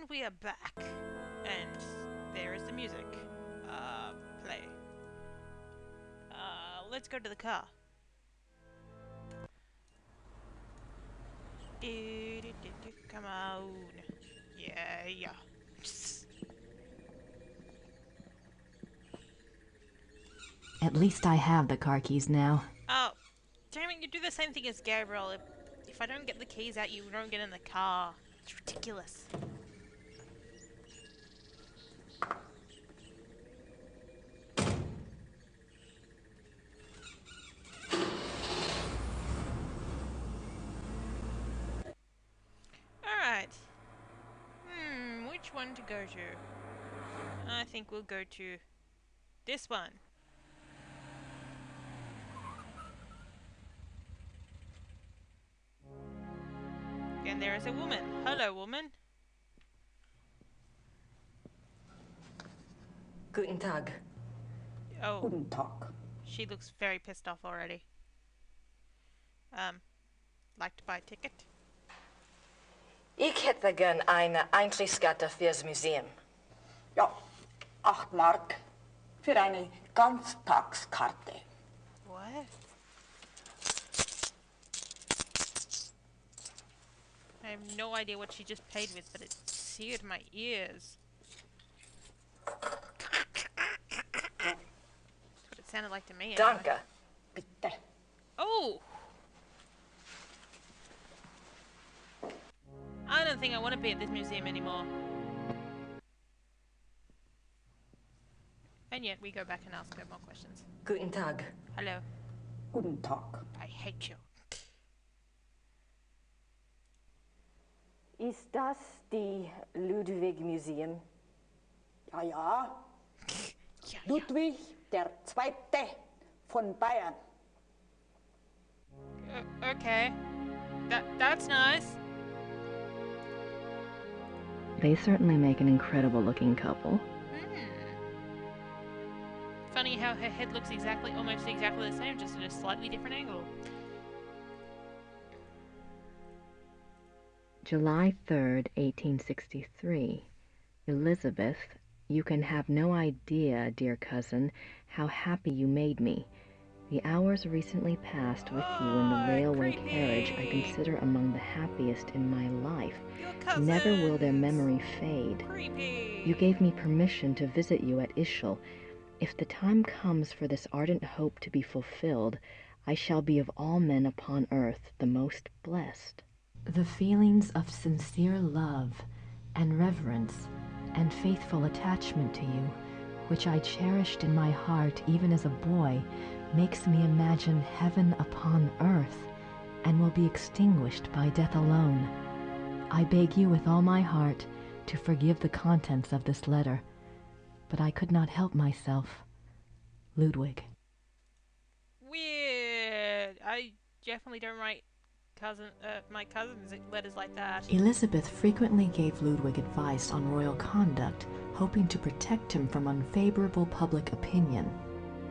And we are back. And there is the music. Play. Let's go to the car. Come on. Yeah, yeah. At least I have the car keys now. Oh, damn it, you do the same thing as Gabriel. If I don't get the keys out, you don't get in the car. It's ridiculous. Alright. Which one to go to? I think we'll go to this one. And there is a woman. Hello, woman. Guten Tag. Oh, Guten Tag. she looks very pissed off already. Like to buy a ticket? Ich hätte gern eine Eintrittskarte fürs Museum. Ja, 8 Mark für eine Ganztagskarte. What? I have no idea what she just paid with, but it seared my ears. That's what it sounded like to me. Anyway. Danke. Bitte. Oh! I don't think I want to be at this museum anymore. And yet we go back and ask her more questions. Guten Tag. Hello. Guten Tag. I hate you. Ist das die Ludwig Museum? Ja, ja. Ja, Ludwig der Zweite von Bayern. okay. That's nice. They certainly make an incredible looking couple. Funny how her head looks almost exactly the same, just at a slightly different angle. July 3rd, 1863. Elizabeth, you can have no idea, dear cousin, how happy you made me. The hours recently passed with you in the railway carriage I consider among the happiest in my life. Never will their memory fade. Creepy. You gave me permission to visit you at Ischl. If the time comes for this ardent hope to be fulfilled, I shall be of all men upon earth the most blessed. The feelings of sincere love and reverence and faithful attachment to you, which I cherished in my heart even as a boy, makes me imagine heaven upon earth and will be extinguished by death alone. I beg you with all my heart to forgive the contents of this letter, but I could not help myself. Ludwig. Weird. I definitely don't write my cousin's letters like that. Elizabeth frequently gave Ludwig advice on royal conduct, hoping to protect him from unfavorable public opinion.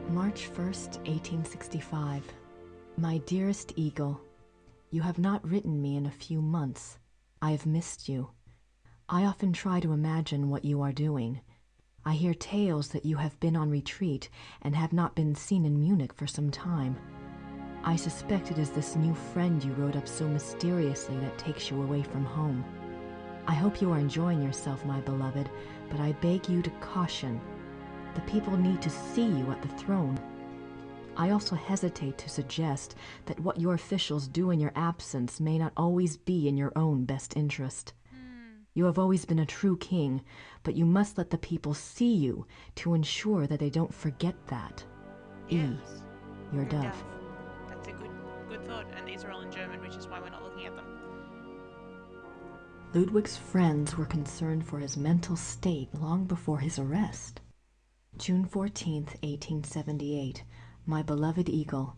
March 1st, 1865. My dearest Eagle, you have not written me in a few months. I have missed you. I often try to imagine what you are doing. I hear tales that you have been on retreat and have not been seen in Munich for some time. I suspect it is this new friend you wrote up so mysteriously that takes you away from home. I hope you are enjoying yourself, my beloved, but I beg you to caution. The people need to see you at the throne. I also hesitate to suggest that what your officials do in your absence may not always be in your own best interest. You have always been a true king, but you must let the people see you to ensure that they don't forget that. Yes. Your dove. That's a good thought, and these are all in German, which is why we're not looking at them. Ludwig's friends were concerned for his mental state long before his arrest. June 14th, 1878. My beloved Eagle,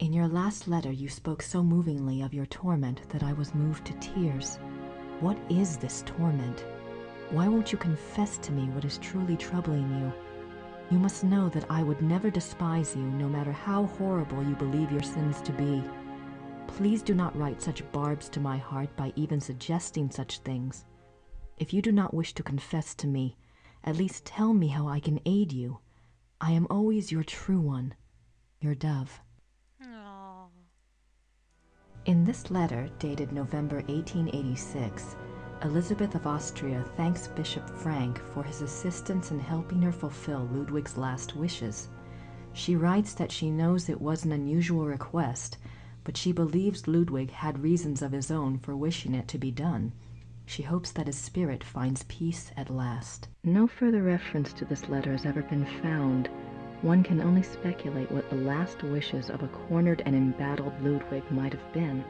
in your last letter you spoke so movingly of your torment that I was moved to tears. What is this torment? Why won't you confess to me what is truly troubling you? You must know that I would never despise you, no matter how horrible you believe your sins to be. Please do not write such barbs to my heart by even suggesting such things. If you do not wish to confess to me, at least tell me how I can aid you. I am always your true one, your dove. Aww. In this letter, dated November 1886, Elizabeth of Austria thanks Bishop Frank for his assistance in helping her fulfill Ludwig's last wishes. She writes that she knows it was an unusual request, but she believes Ludwig had reasons of his own for wishing it to be done. She hopes that his spirit finds peace at last. No further reference to this letter has ever been found. One can only speculate what the last wishes of a cornered and embattled Ludwig might have been.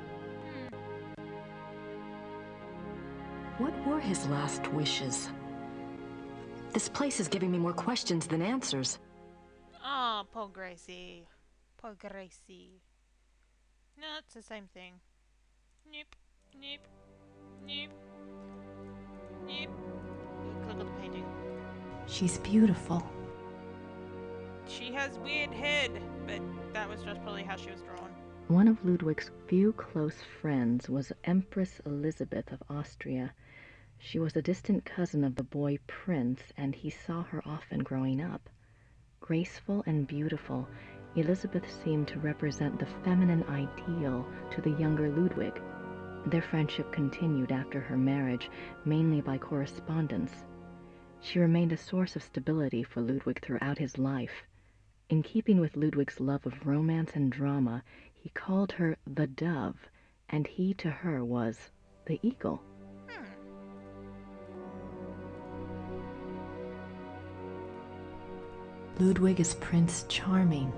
What were his last wishes? This place is giving me more questions than answers. Oh, poor Gracie. Poor Gracie. No, it's the same thing. Nope. Nope. Nope. Nope. Click on the painting. She's beautiful. She has weird head, but that was just probably how she was drawn. One of Ludwig's few close friends was Empress Elizabeth of Austria. She was a distant cousin of the boy Prince, and he saw her often growing up. Graceful and beautiful, Elizabeth seemed to represent the feminine ideal to the younger Ludwig. Their friendship continued after her marriage, mainly by correspondence. She remained a source of stability for Ludwig throughout his life. In keeping with Ludwig's love of romance and drama, he called her the dove, and he to her was the eagle. Ludwig is Prince Charming.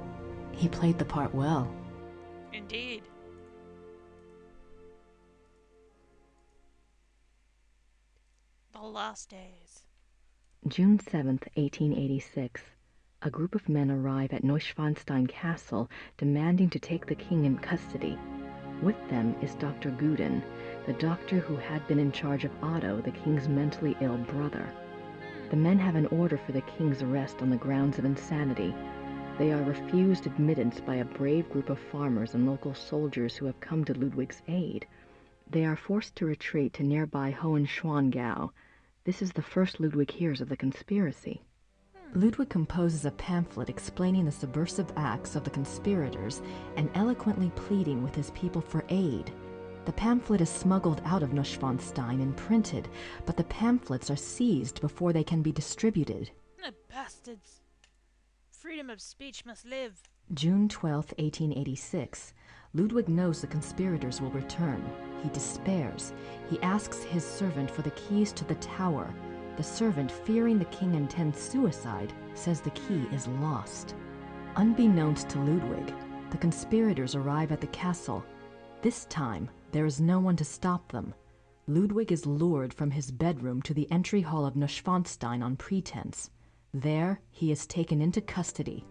He played the part well. Indeed. The last days. June 7th, 1886. A group of men arrive at Neuschwanstein Castle demanding to take the king in custody. With them is Dr. Guden, the doctor who had been in charge of Otto, the king's mentally ill brother. The men have an order for the king's arrest on the grounds of insanity. They are refused admittance by a brave group of farmers and local soldiers who have come to Ludwig's aid. They are forced to retreat to nearby Hohenschwangau. This is the first Ludwig hears of the conspiracy. Ludwig composes a pamphlet explaining the subversive acts of the conspirators and eloquently pleading with his people for aid. The pamphlet is smuggled out of Neuschwanstein and printed, but the pamphlets are seized before they can be distributed. The bastards. Freedom of speech must live. June 12, 1886. Ludwig knows the conspirators will return. He despairs. He asks his servant for the keys to the tower. The servant, fearing the king intends suicide, says the key is lost. Unbeknownst to Ludwig, the conspirators arrive at the castle. This time, there is no one to stop them. Ludwig is lured from his bedroom to the entry hall of Neuschwanstein on pretense. There, he is taken into custody.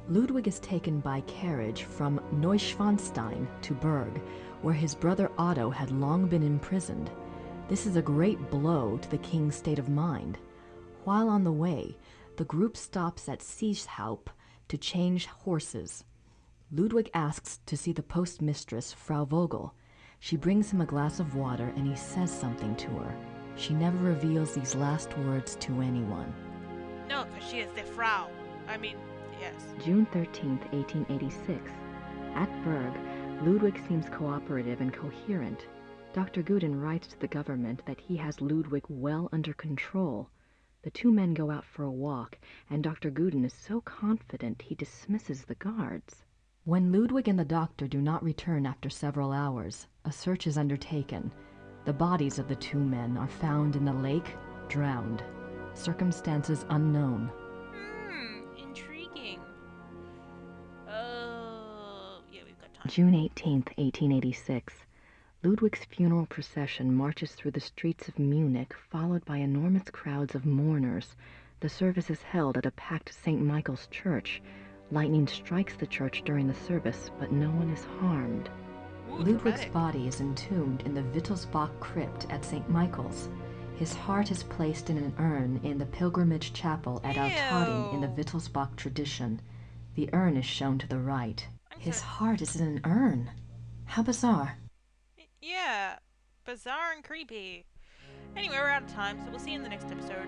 Ludwig is taken by carriage from Neuschwanstein to Berg, where his brother Otto had long been imprisoned. This is a great blow to the king's state of mind. While on the way, the group stops at Seeshaupt to change horses. Ludwig asks to see the postmistress, Frau Vogel. She brings him a glass of water and he says something to her. She never reveals these last words to anyone. No, because she is the Frau. Yes. June 13th, 1886. At Berg, Ludwig seems cooperative and coherent. Dr. Guden writes to the government that he has Ludwig well under control. The two men go out for a walk, and Dr. Guden is so confident he dismisses the guards. When Ludwig and the doctor do not return after several hours, a search is undertaken. The bodies of the two men are found in the lake, drowned. Circumstances unknown. Intriguing. Oh, yeah, we've got time. June 18th, 1886. Ludwig's funeral procession marches through the streets of Munich, followed by enormous crowds of mourners. The service is held at a packed St. Michael's church. Lightning strikes the church during the service, but no one is harmed. Ooh, Ludwig's dramatic. body is entombed in the Wittelsbach crypt at St. Michael's. His heart is placed in an urn in the pilgrimage chapel at Altading in the Ew. Wittelsbach tradition. The urn is shown to the right. I'm His sorry. heart is in an urn. How bizarre. Yeah, bizarre and creepy. Anyway, we're out of time, so we'll see you in the next episode.